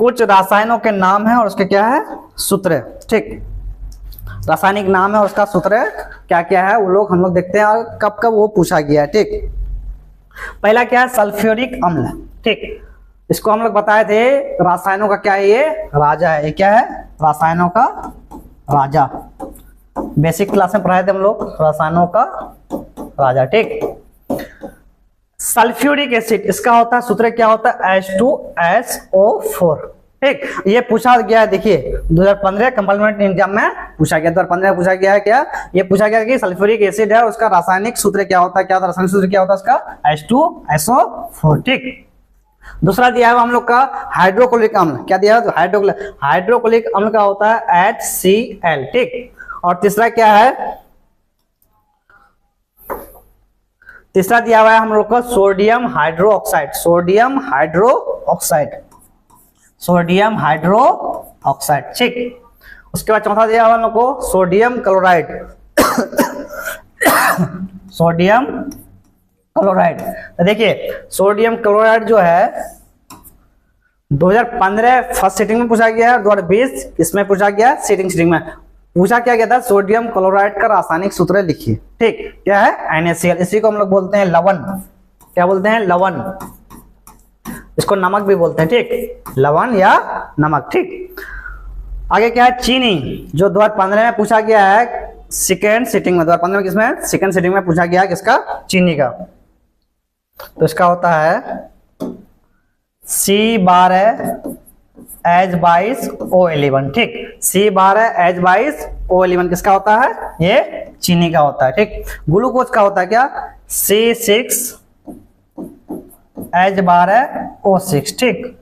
कुछ रासायनों के नाम है और उसके क्या है सूत्र है। ठीक, रासायनिक नाम है और उसका सूत्र क्या क्या है वो लोग हम लोग देखते हैं और कब कब वो पूछा गया है। ठीक, पहला क्या है सल्फ्यूरिक अम्ल। ठीक, इसको हम लोग बताए थे रासायनों का क्या है, ये राजा है। ये क्या है रासायनों का राजा। बेसिक क्लास में पढ़ाए थे हम लोग रासायनों का राजा। ठीक, सल्फ्यूरिक एसिड इसका होता है सूत्र क्या होता है H2SO4। ठीक, ये पूछा गया है, देखिए 2015 कंपार्टमेंट एग्जाम में पूछा गया, 2015 में पूछा गया है क्या, ये पूछा गया कि सल्फ्यूरिक एसिड है उसका रासायनिक सूत्र क्या होता है, क्या रासायनिक सूत्र क्या होता है उसका H2SO4। ठीक, दूसरा दिया है हम लोग का हाइड्रोक्लोरिक अम्ल। क्या दिया है हाइड्रोक्लोरिक अम्ल का होता है HCl। ठीक, और तीसरा क्या है, तीसरा दिया हुआ है हम लोग को sodium hydro oxide. Sodium hydro oxide, sodium hydro oxide. ठीक, उसके बाद चौथा दिया हुआ हम लोग को सोडियम क्लोराइड। सोडियम क्लोराइड, तो देखिए सोडियम क्लोराइड जो है 2015 फर्स्ट सीटिंग में पूछा गया है, 2020 इसमें पूछा गया सीटिंग में पूछा क्या गया था सोडियम क्लोराइड का रासायनिक सूत्र लिखिए। ठीक, क्या है NaCl। इसी को हम लोग बोलते हैं लवण। क्या बोलते हैं लवण, इसको नमक भी बोलते हैं। ठीक, लवण या नमक। ठीक, आगे क्या है चीनी, जो 2015 में पूछा गया है सेकेंड सीटिंग में। 2015 में किसमें सेकेंड सीटिंग में पूछा गया है किसका चीनी का, तो इसका होता है C12H22O11। ठीक, C12H22O11 किसका होता है, ये चीनी का होता है। ठीक, ग्लूकोज का होता है क्या C6H12O6। ठीक,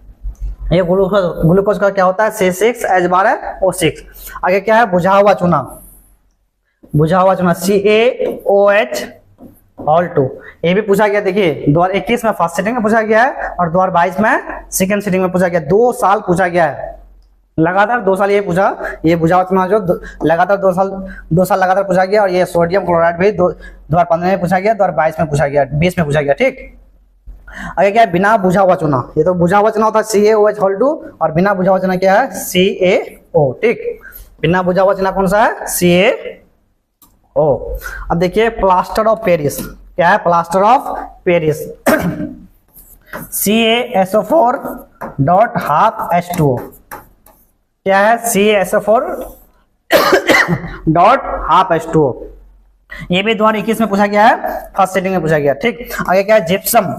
ये ग्लूकोज का क्या होता है C6H12O6। आगे क्या है बुझा हुआ चूना, बुझा हुआ चूना CaOH2। ये भी पूछा गया, देखिए 2021 में फर्स्ट सीटिंग में पूछा गया है और 2022 में सेकंड सीटिंग में पूछा गया। 2 साल पूछा गया है लगातार, 2 साल ये पूछा, ये बुझा हुआ चूना जो लगातार 2 साल लगातार पूछा गया। और ये सोडियम क्लोराइड भी 2015 में पूछा गया, 2022 में पूछा गया, 20 में पूछा गया। ठीक, आगे क्या है बिना बुझा हुआ चूना। ये तो बुझा हुआ चूना होता है CaOH2 और बिना बुझा हुआ चूना क्या है CaO। ठीक, बिना बुझा हुआ चूना कौन सा है CaO। अब देखिए प्लास्टर ऑफ पेरिस, क्या है प्लास्टर ऑफ पेरिस CaSO4.12H2O। क्या है CaSO4.12H2O। ये भी 2021 में पूछा गया है, फर्स्ट सीटिंग में पूछा गया। ठीक, आगे क्या है जिप्सम।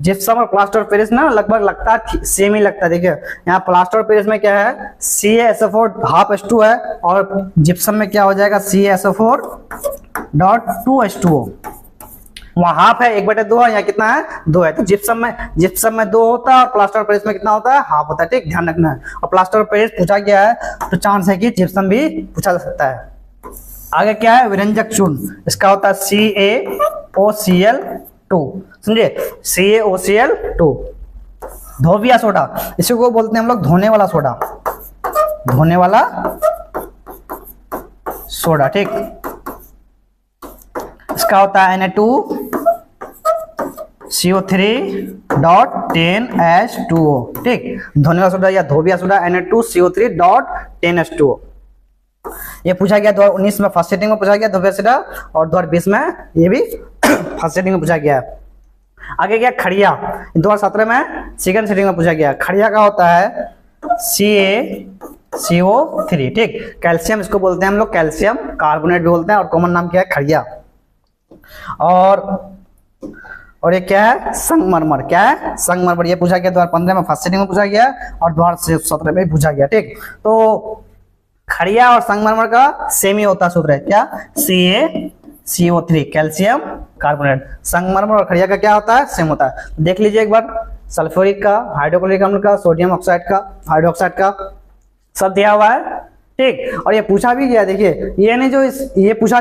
जिप्सम और प्लास्टर ऑफ पेरिस ना लगभग लगता है सेम ही लगता है। देखिए यहाँ प्लास्टर ऑफ पेरिस में क्या है CaSO4.12H2 है और जिप्सम में क्या हो जाएगा CaSO4.2H2O। वहाँ हाफ है 1/2 है, यहाँ कितना है 2 है। तो जिप्सम में 2 होता है और प्लास्टर ऑफ पेरिस में कितना होता है हाफ होता है। ठीक, ध्यान रखना है। और प्लास्टर ऑफ पेरिस पूछा गया है तो चांस है कि जिप्सम भी पूछा जा सकता है। आगे क्या है विरंजक चूर्ण, इसका होता है CaOCl2। समझे CaOCl2। धोबिया सोडा, इसी को बोलते हैं हम लोग धोने वाला सोडा, धोने वाला सोडा। ठीक, इसका होता है Na2CO3.10H2O। ठीक, धोने वाला सोडा या धोबिया सोडा Na2CO3.10H2O। ये पूछा गया 2019 में फर्स्ट सीटिंग में पूछा गया धोबिया सोडा और 2020 में ये भी फर्स्ट सीटिंग में पूछा गया है। आगे क्या खड़िया, 2017 में सेकंड सीटिंग में पूछा गया। खड़िया का होता है CaCO3। ठीक, कैल्शियम इसको बोलते हैं हम लोग, कैल्शियम कार्बोनेट भी बोलते हैं और कॉमन नाम क्या है खड़िया। और ये क्या है संगमरमर। क्या है संगमरमर, ये पूछा गया 2015 में फर्स्ट सीटिंग में पूछा गया और 2017 में पूछा गया। ठीक, तो खड़िया और संगमरमर का सेम ही होता सूत्र है क्या CaCO3 कैल्शियम कार्बोनेट। संगमरमर और खड़िया का क्या होता है सेम होता है। देख लीजिए एक बार सल्फ्यूरिक का, हाइड्रोक्लोरिक अम्ल का, सोडियम ऑक्साइड का, हाइड्रोक्साइड का सब दिया हुआ है। ठीक, और ये पूछा भी गया, देखिए ये नहीं जो ये पूछा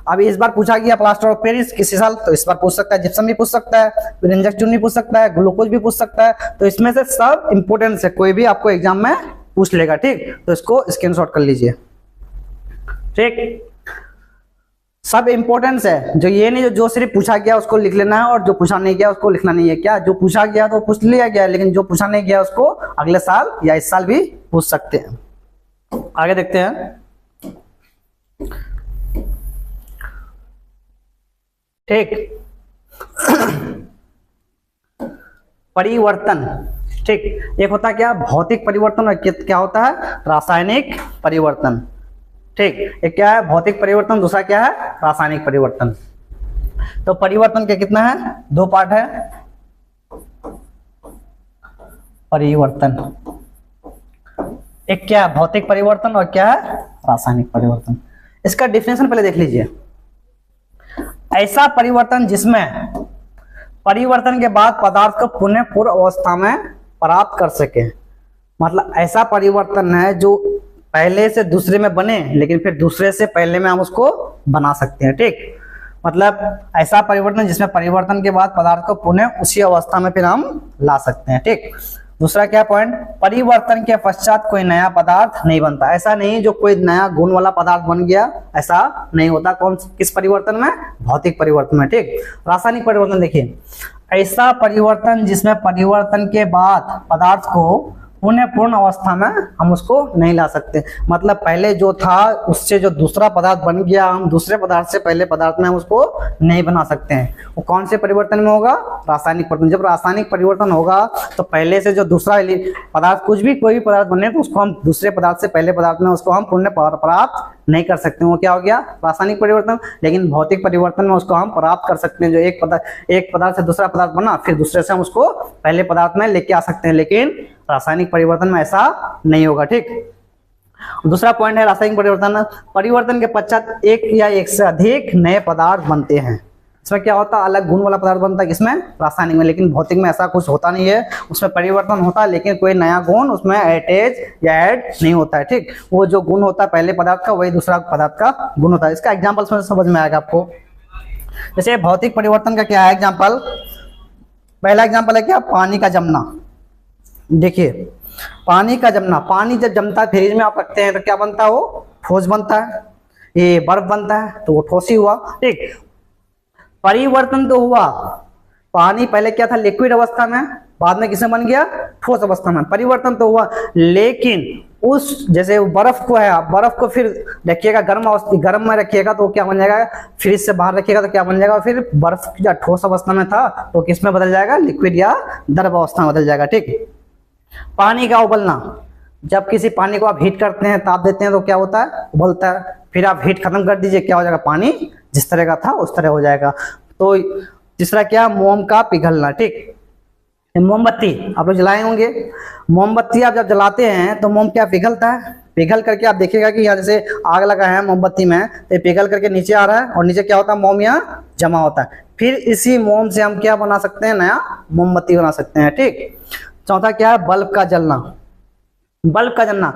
अभी इस बार पूछा गया प्लास्टर ऑफ पेरिस किसी साल, तो इस बार पूछ सकता है, जिप्सम भी पूछ सकता है, विरंजक चूर्ण भी पूछ सकता है, ग्लूकोज भी पूछ सकता है। तो इसमें से सब इंपोर्टेंट है, कोई भी आपको एग्जाम में पूछ लेगा। ठीक, तो इसको स्क्रीनशॉट कर लीजिए। ठीक, सब इंपॉर्टेंस है, जो ये नहीं जो सिर्फ पूछा गया उसको लिख लेना है और जो पूछा नहीं गया उसको लिखना नहीं है। क्या जो पूछा गया तो पूछ लिया गया, लेकिन जो पूछा नहीं गया उसको अगले साल या इस साल भी पूछ सकते हैं। आगे देखते हैं। ठीक, परिवर्तन। ठीक, एक होता है क्या भौतिक परिवर्तन और क्या होता है रासायनिक परिवर्तन। ठीक, एक क्या है भौतिक परिवर्तन, दूसरा क्या है रासायनिक परिवर्तन। तो परिवर्तन के कितना है, दो पार्ट है। परिवर्तन एक क्या है भौतिक परिवर्तन और क्या है रासायनिक परिवर्तन। इसका डिफिनेशन पहले देख लीजिए। ऐसा परिवर्तन जिसमें परिवर्तन के बाद पदार्थ को पुनः पूर्व अवस्था में प्राप्त कर सके। मतलब ऐसा परिवर्तन है जो पहले से दूसरे में बने, लेकिन फिर दूसरे से पहले में हम उसको बना सकते हैं। ठीक, मतलब ऐसा परिवर्तन जिसमें परिवर्तन के बाद पदार्थ को पुनः उसी अवस्था में फिर हम ला सकते हैं। ठीक, दूसरा क्या पॉइंट, परिवर्तन के पश्चात कोई नया पदार्थ नहीं बनता। ऐसा नहीं जो कोई नया गुण वाला पदार्थ बन गया, ऐसा नहीं होता। कौन किस परिवर्तन में, भौतिक परिवर्तन में। ठीक, रासायनिक परिवर्तन देखिए, ऐसा परिवर्तन जिसमें परिवर्तन के बाद पदार्थ को पुनः पूर्ण अवस्था में हम उसको नहीं ला सकते। मतलब पहले जो था उससे जो दूसरा पदार्थ बन गया, हम दूसरे पदार्थ से पहले पदार्थ में हम उसको नहीं बना सकते हैं। वो कौन से परिवर्तन में होगा, रासायनिक परिवर्तन। जब रासायनिक परिवर्तन होगा तो पहले से जो दूसरा पदार्थ कुछ भी कोई भी पदार्थ बने तो उसको हम दूसरे पदार्थ से पहले पदार्थ में उसको हम पुनः प्राप्त नहीं कर सकते। वो क्या हो गया रासायनिक परिवर्तन। लेकिन भौतिक परिवर्तन में उसको हम प्राप्त कर सकते हैं। जो एक पदार्थ से दूसरा पदार्थ बना, फिर दूसरे से हम उसको पहले पदार्थ में लेके आ सकते हैं। लेकिन रासायनिक परिवर्तन में ऐसा नहीं होगा। ठीक, दूसरा पॉइंट है रासायनिक परिवर्तन। परिवर्तन के पश्चात एक या एक से अधिक नए पदार्थ बनते हैं। इसमें क्या होता है, अलग गुण वाला पदार्थ बनता है किसमें, रासायनिक में। लेकिन भौतिक में ऐसा कुछ होता नहीं है। उसमें परिवर्तन होता है लेकिन कोई नया गुण उसमें अटैच या ऐड नहीं होता है। ठीक, वो जो गुण होता है पहले पदार्थ का वही दूसरा पदार्थ का गुण होता है। इसका एग्जाम्पल समझ में आएगा आपको। जैसे भौतिक परिवर्तन का क्या है एग्जाम्पल, पहला एग्जाम्पल है क्या, पानी का जमना। देखिए पानी का जमना, पानी जब जमता है फ्रिज में आप रखते हैं तो क्या बनता है, वो ठोस बनता है। ये बर्फ बनता है तो वो ठोस ही हुआ। ठीक, परिवर्तन तो हुआ, पानी पहले क्या था लिक्विड अवस्था में, बाद में किसमें बन गया, ठोस अवस्था में। परिवर्तन तो हुआ, लेकिन उस जैसे बर्फ को है, बर्फ को फिर रखिएगा गर्म में रखिएगा तो क्या बन जाएगा, फ्रिज से बाहर रखिएगा तो क्या बन जाएगा, फिर बर्फ या ठोस अवस्था में था तो किसमें बदल जाएगा, लिक्विड या द्रव अवस्था में बदल जाएगा। ठीक, पानी का उबलना, जब किसी पानी को आप हीट करते हैं, ताप देते हैं तो क्या होता है, उबलता है। फिर आप हीट खत्म कर दीजिए, क्या हो जाएगा, पानी जिस तरह का था उस तरह हो जाएगा। तो तीसरा क्या, मोम का पिघलना। ठीक, मोमबत्ती आप लोग जलाए होंगे, मोमबत्ती आप जब जलाते हैं तो मोम क्या पिघलता है, पिघल करके आप देखिएगा कि यहाँ जैसे आग लगा है मोमबत्ती में तो पिघल करके नीचे आ रहा है और नीचे क्या होता है, मोम यहाँ जमा होता है। फिर इसी मोम से हम क्या बना सकते हैं, नया मोमबत्ती बना सकते हैं। ठीक, चौथा क्या है, बल्ब का जलना। बल्ब का जलना,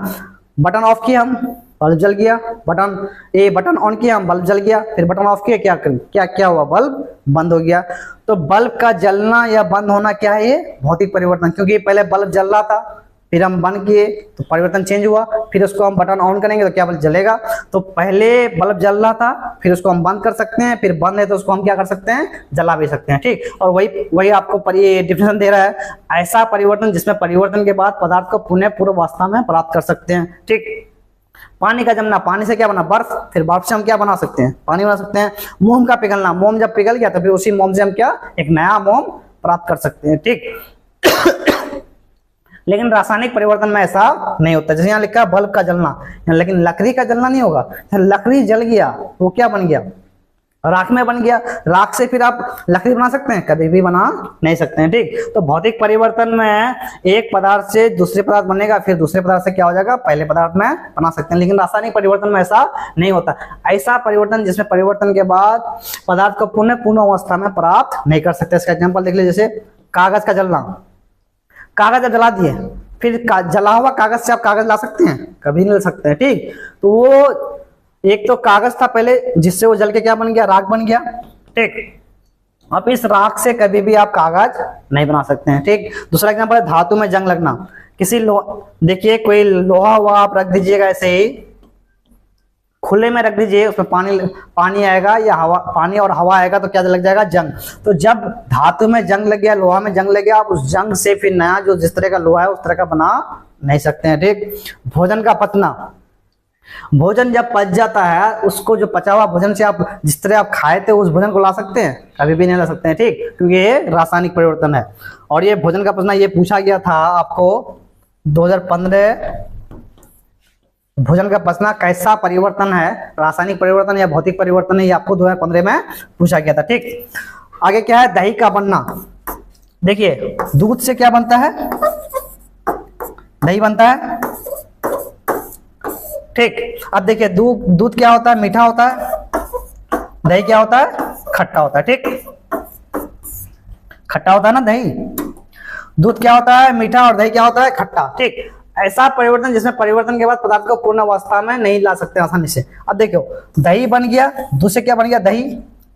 बटन ऑफ किया हम, बल्ब जल गया। बटन ऑन किया हम, बल्ब जल गया। फिर बटन ऑफ किया, क्या हुआ, बल्ब बंद हो गया। तो बल्ब का जलना या बंद होना क्या है, ये भौतिक परिवर्तन। क्योंकि पहले बल्ब जल रहा था, फिर हम बंद किए तो परिवर्तन चेंज हुआ। फिर उसको हम बटन ऑन करेंगे तो क्या बल्ब जलेगा। तो पहले बल्ब जल रहा था, फिर उसको हम बंद कर सकते हैं, फिर बंद है तो उसको हम क्या कर सकते हैं, जला भी सकते हैं। ठीक, और वही आपको डिफिनेशन दे रहा है, ऐसा परिवर्तन जिसमें परिवर्तन के बाद पदार्थ को पुनः पूर्व अवस्था में प्राप्त कर सकते हैं। ठीक, पानी का जमना, पानी से क्या बना, बर्फ। फिर बर्फ से हम क्या बना सकते हैं, पानी बना सकते हैं। मोम का पिघलना, मोम जब पिघल गया तो फिर उसी मोम से हम क्या, एक नया मोम प्राप्त कर सकते हैं। ठीक, लेकिन रासायनिक परिवर्तन में ऐसा नहीं होता। जैसे यहाँ लिखा है बल्ब का जलना, लेकिन लकड़ी का जलना नहीं होगा। लकड़ी जल गया वो क्या बन गया, राख में बन गया। राख से फिर आप लकड़ी बना सकते हैं, कभी भी बना नहीं सकते हैं। ठीक, तो भौतिक परिवर्तन में एक पदार्थ से दूसरे पदार्थ बनेगा, फिर दूसरे पदार्थ से क्या हो जाएगा, पहले पदार्थ में बना सकते हैं। लेकिन रासायनिक परिवर्तन में ऐसा नहीं होता। ऐसा परिवर्तन जिसमें परिवर्तन के बाद पदार्थ को पुनः पूर्ण अवस्था में प्राप्त नहीं कर सकते। इसका एग्जाम्पल देख लीजिए, जैसे कागज का जलना। कागज जला दिए, फिर जला हुआ कागज से आप कागज ला सकते हैं, कभी नहीं ला सकते हैं। ठीक, तो वो एक तो कागज था पहले जिससे वो जल के क्या बन गया, राख बन गया। ठीक, अब इस राख से कभी भी आप कागज नहीं बना सकते हैं। ठीक, दूसरा एग्जांपल है धातु में जंग लगना। किसी देखिए कोई लोहा हुआ आप रख दीजिएगा ऐसे ही, खुले में रख दीजिए, उसमें पानी आएगा या हवा, पानी और हवा आएगा तो क्या लग जाएगा, जंग। तो जब धातु में जंग लग गया, लोहा में जंग लग गया, आप उस जंग से फिर नया जो जिस तरह का लोहा है उस तरह का बना नहीं सकते हैं, ठीक। भोजन का पचना, भोजन जब पच जाता है, उसको जो पचा हुआ भोजन से आप जिस तरह आप खाए थे उस भोजन को ला सकते हैं, कभी भी नहीं ला सकते हैं, ठीक, क्योंकि ये रासायनिक परिवर्तन है। और ये भोजन का पचना ये पूछा गया था आपको 2015, भोजन का पचना कैसा परिवर्तन है, रासायनिक परिवर्तन या भौतिक परिवर्तन है, ये आपको 2015 में पूछा गया था, ठीक। आगे क्या है, दही का बनना। देखिए दूध से क्या बनता है, दही बनता है, ठीक। अब देखिए दूध क्या होता है, मीठा होता है, दही क्या होता है, खट्टा होता है, ठीक। खट्टा होता है ना दही, दूध क्या होता है, मीठा, और दही क्या होता है, खट्टा, ठीक। ऐसा परिवर्तन जिसमें परिवर्तन के बाद पदार्थ को पूर्ण अवस्था में नहीं ला सकते आसानी से। अब देखो दही बन गया, दूध से क्या बन गया, दही,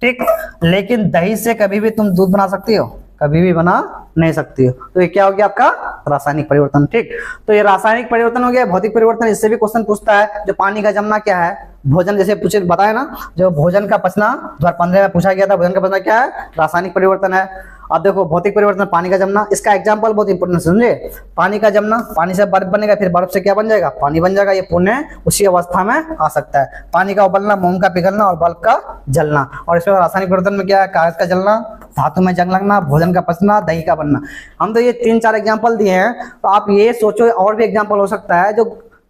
ठीक। लेकिन दही से कभी भी तुम दूध बना सकती हो, कभी भी बना नहीं सकती हो। तो ये क्या हो गया आपका रासायनिक परिवर्तन, ठीक। तो ये रासायनिक परिवर्तन हो गया। भौतिक परिवर्तन, इससे भी क्वेश्चन पूछता है, जो पानी का जमना क्या है, भोजन जैसे पूछे बताया ना, जो भोजन का पचना 2015 में पूछा गया था, भोजन का पचना क्या है, रासायनिक परिवर्तन है। अब देखो भौतिक परिवर्तन, पानी का जमना, इसका एग्जांपल बहुत इंपॉर्टेंट समझे। पानी का जमना, पानी से बर्फ बनेगा, फिर बर्फ से क्या बन जाएगा, पानी बन जाएगा, ये पुण्य उसी अवस्था में आ सकता है। पानी का उबलना, मोम का पिघलना और बल्ब का जलना। और इसमें रासायनिक परिवर्तन में क्या है, कागज का जलना, धातु में जंग लगना, भोजन का पचना, दही का बनना। हम तो ये 3-4 एग्जाम्पल दिए हैं, तो आप ये सोचो और भी एग्जाम्पल हो सकता है,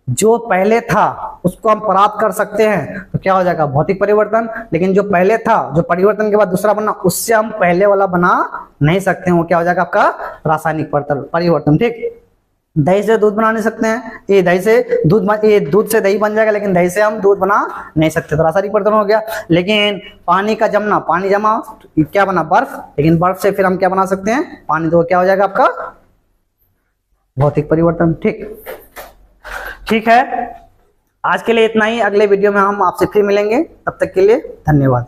जो पहले था उसको हम प्राप्त कर सकते हैं, तो क्या हो जाएगा, भौतिक परिवर्तन। लेकिन जो पहले था, जो परिवर्तन के बाद दूसरा बना, उससे हम पहले वाला बना नहीं सकते हैं, वो क्या हो जाएगा आपका रासायनिक परिवर्तन, ठीक। दही से दूध बना नहीं सकते हैं, ये दही से दूध से दही बन जाएगा, लेकिन दही से हम दूध बना नहीं सकते, तो रासायनिक परिवर्तन हो गया। लेकिन पानी का जमना, पानी जमा, क्या बना, बर्फ, लेकिन बर्फ से फिर हम क्या बना सकते हैं, पानी, तो क्या हो जाएगा आपका भौतिक परिवर्तन, ठीक है। आज के लिए इतना ही, अगले वीडियो में हम आपसे फिर मिलेंगे, तब तक के लिए धन्यवाद।